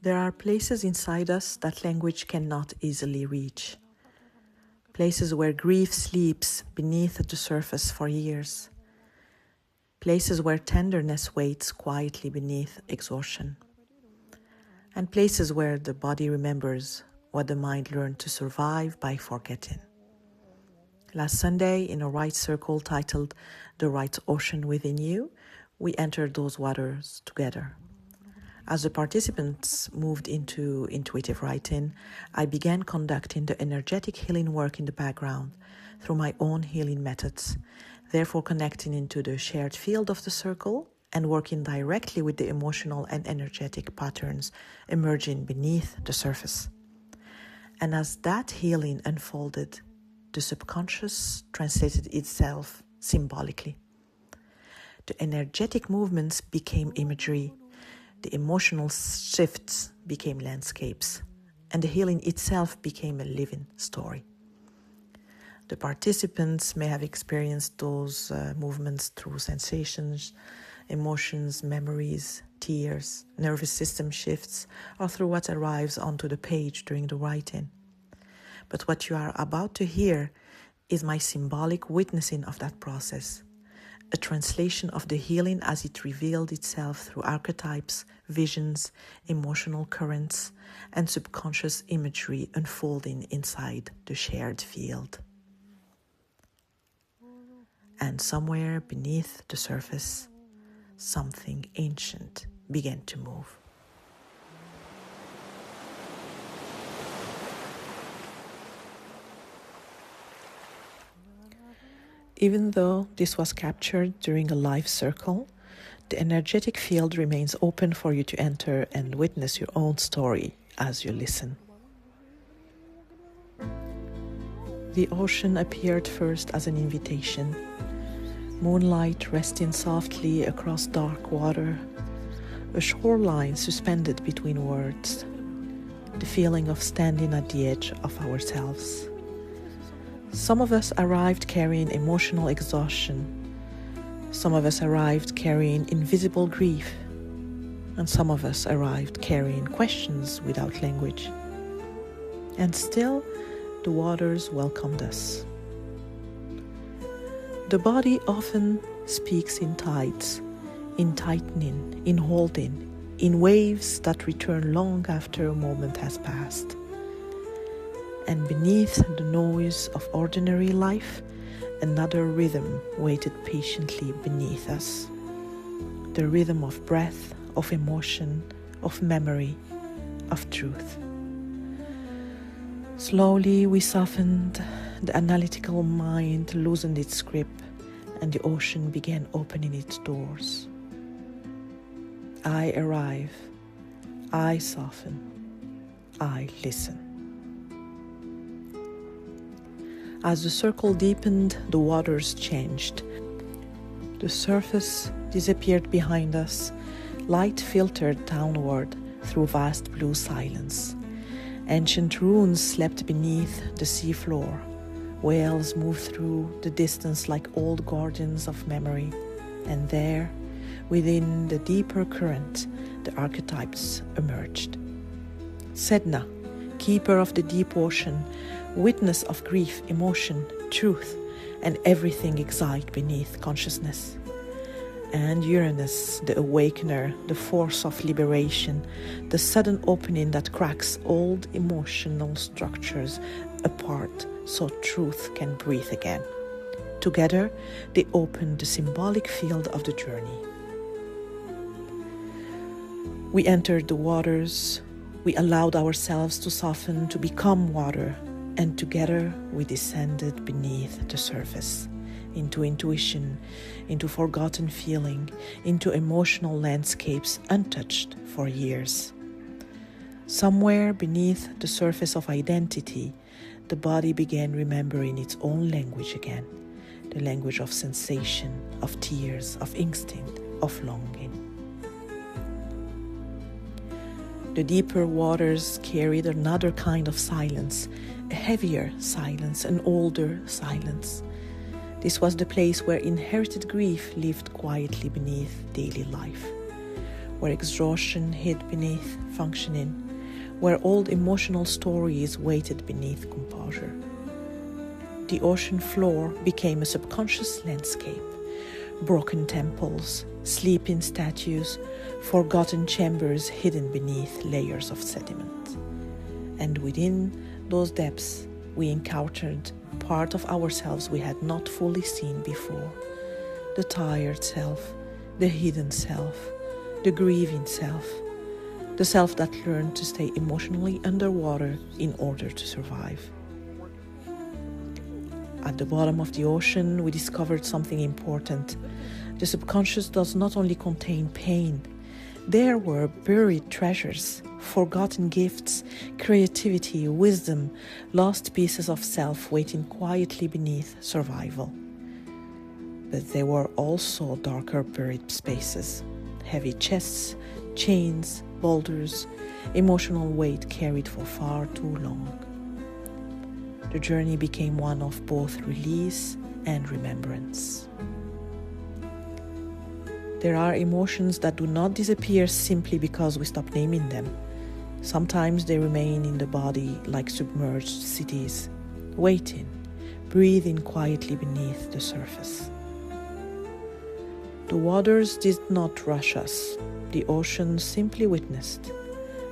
There are places inside us that language cannot easily reach. Places where grief sleeps beneath the surface for years. Places where tenderness waits quietly beneath exhaustion. And places where the body remembers what the mind learned to survive by forgetting. Last Sunday, in a right circle titled The Right Ocean Within You, we entered those waters together. As the participants moved into intuitive writing, I began conducting the energetic healing work in the background through my own healing methods, therefore connecting into the shared field of the circle and working directly with the emotional and energetic patterns emerging beneath the surface. And as that healing unfolded, the subconscious translated itself symbolically. The energetic movements became imagery, the emotional shifts became landscapes, and the healing itself became a living story. The participants may have experienced those movements through sensations, emotions, memories, tears, nervous system shifts, or through what arrives onto the page during the writing. But what you are about to hear is my symbolic witnessing of that process, a translation of the healing as it revealed itself through archetypes, visions, emotional currents, and subconscious imagery unfolding inside the shared field. And somewhere beneath the surface, something ancient began to move. Even though this was captured during a live circle, the energetic field remains open for you to enter and witness your own story as you listen. The ocean appeared first as an invitation, moonlight resting softly across dark water, a shoreline suspended between words, the feeling of standing at the edge of ourselves. Some of us arrived carrying emotional exhaustion. Some of us arrived carrying invisible grief. And some of us arrived carrying questions without language. And still, the waters welcomed us. The body often speaks in tides, in tightening, in holding, in waves that return long after a moment has passed. And beneath the noise of ordinary life, another rhythm waited patiently beneath us. The rhythm of breath, of emotion, of memory, of truth. Slowly we softened, the analytical mind loosened its grip, and the ocean began opening its doors. I arrive, I soften, I listen. As the circle deepened, the waters changed. The surface disappeared behind us, light filtered downward through vast blue silence. Ancient ruins slept beneath the seafloor. Whales moved through the distance like old guardians of memory. And there, within the deeper current, the archetypes emerged. Sedna, keeper of the deep ocean, witness of grief, emotion, truth, and everything exiled beneath consciousness. And Uranus, the awakener, the force of liberation, the sudden opening that cracks old emotional structures apart so truth can breathe again. Together, they open the symbolic field of the journey. We entered the waters, we allowed ourselves to soften, to become water, and together we descended beneath the surface, into intuition, into forgotten feeling, into emotional landscapes untouched for years. Somewhere beneath the surface of identity, the body began remembering its own language again, the language of sensation, of tears, of instinct, of longing. The deeper waters carried another kind of silence, a heavier silence, an older silence. This was the place where inherited grief lived quietly beneath daily life, where exhaustion hid beneath functioning, where old emotional stories waited beneath composure. The ocean floor became a subconscious landscape, broken temples, sleeping statues, forgotten chambers hidden beneath layers of sediment. And within those depths, we encountered part of ourselves we had not fully seen before. The tired self, the hidden self, the grieving self, the self that learned to stay emotionally underwater in order to survive. At the bottom of the ocean, we discovered something important. The subconscious does not only contain pain. There were buried treasures, forgotten gifts, creativity, wisdom, lost pieces of self waiting quietly beneath survival. But there were also darker buried spaces, heavy chests, chains, boulders, emotional weight carried for far too long. The journey became one of both release and remembrance. There are emotions that do not disappear simply because we stop naming them. Sometimes they remain in the body like submerged cities, waiting, breathing quietly beneath the surface. The waters did not rush us. The ocean simply witnessed,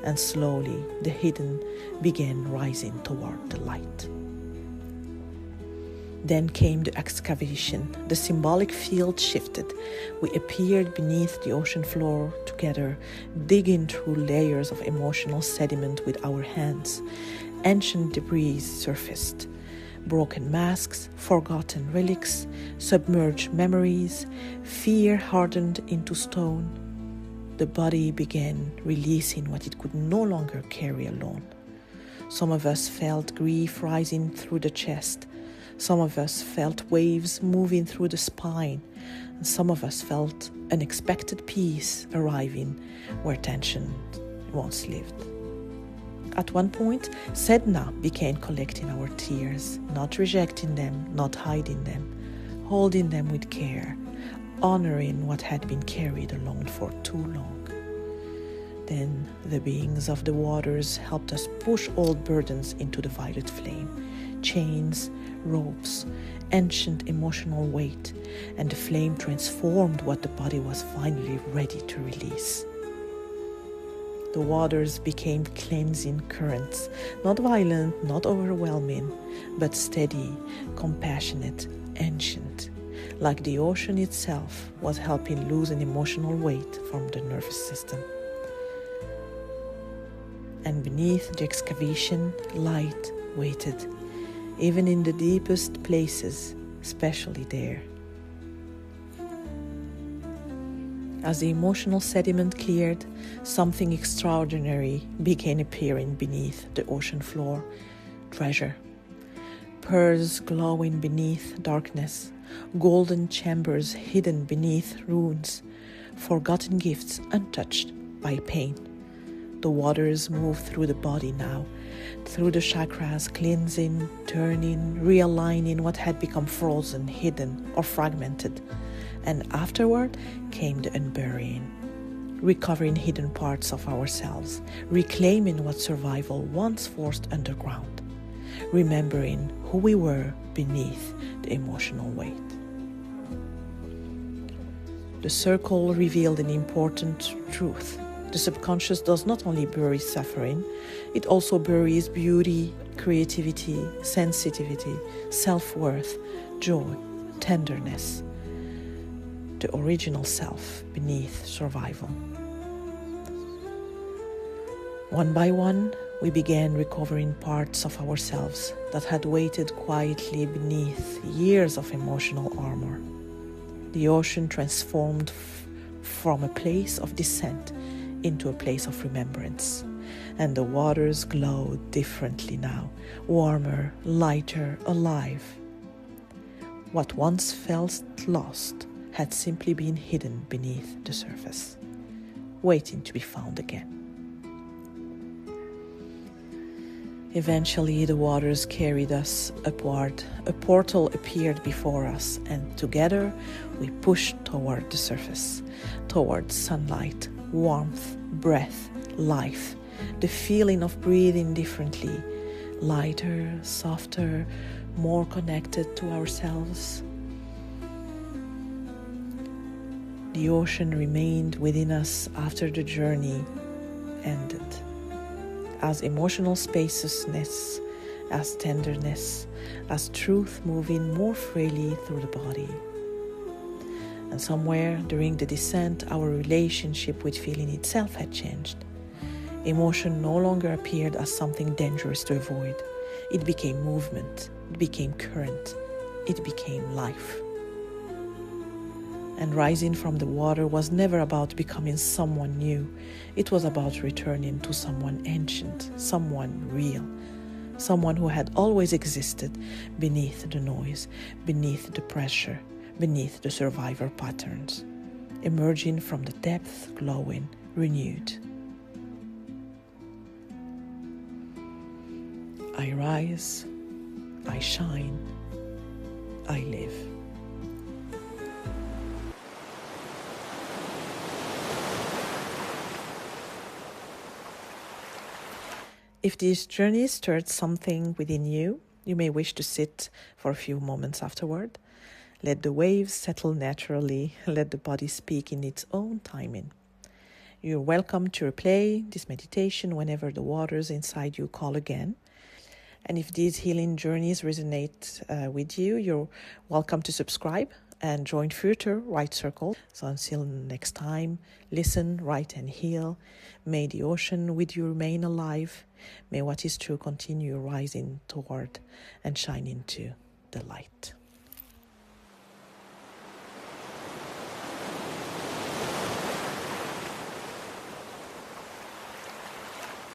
and slowly the hidden began rising toward the light. Then came the excavation. The symbolic field shifted. We appeared beneath the ocean floor together, digging through layers of emotional sediment with our hands. Ancient debris surfaced. Broken masks, forgotten relics, submerged memories, fear hardened into stone. The body began releasing what it could no longer carry alone. Some of us felt grief rising through the chest. Some of us felt waves moving through the spine, and some of us felt unexpected peace arriving where tension once lived. At one point, Sedna began collecting our tears, not rejecting them, not hiding them, holding them with care, honoring what had been carried alone for too long. Then the beings of the waters helped us push old burdens into the violet flame, chains, ropes, ancient emotional weight, and the flame transformed what the body was finally ready to release. The waters became cleansing currents, not violent, not overwhelming, but steady, compassionate, ancient, like the ocean itself was helping loosen emotional weight from the nervous system. And beneath the excavation, light waited, even in the deepest places, especially there. As the emotional sediment cleared, something extraordinary began appearing beneath the ocean floor. Treasure. Pearls glowing beneath darkness, golden chambers hidden beneath ruins, forgotten gifts untouched by pain. The waters move through the body now, through the chakras, cleansing, turning, realigning what had become frozen, hidden, or fragmented. And afterward came the unburying, recovering hidden parts of ourselves, reclaiming what survival once forced underground, remembering who we were beneath the emotional weight. The circle revealed an important truth. The subconscious does not only bury suffering, it also buries beauty, creativity, sensitivity, self-worth, joy, tenderness, the original self beneath survival. One by one, we began recovering parts of ourselves that had waited quietly beneath years of emotional armor. The ocean transformed from a place of descent into a place of remembrance, and the waters glowed differently now, warmer, lighter, alive. What once felt lost had simply been hidden beneath the surface, waiting to be found again. Eventually, the waters carried us upward. A portal appeared before us, and together we pushed toward the surface, toward sunlight, warmth, breath, life, the feeling of breathing differently, lighter, softer, more connected to ourselves. The ocean remained within us after the journey ended, as emotional spaciousness, as tenderness, as truth moving more freely through the body. And somewhere during the descent, our relationship with feeling itself had changed. Emotion no longer appeared as something dangerous to avoid. It became movement, it became current, it became life. And rising from the water was never about becoming someone new. It was about returning to someone ancient, someone real, someone who had always existed beneath the noise, beneath the pressure, beneath the survivor patterns, emerging from the depths, glowing, renewed. I rise, I shine, I live. If this journey stirred something within you, you may wish to sit for a few moments afterward. Let the waves settle naturally. Let the body speak in its own timing. You're welcome to replay this meditation whenever the waters inside you call again. And if these healing journeys resonate with you, you're welcome to subscribe and join future Right Circle. So until next time, listen, write, and heal. May the ocean with you remain alive. May what is true continue rising toward and shining to the light.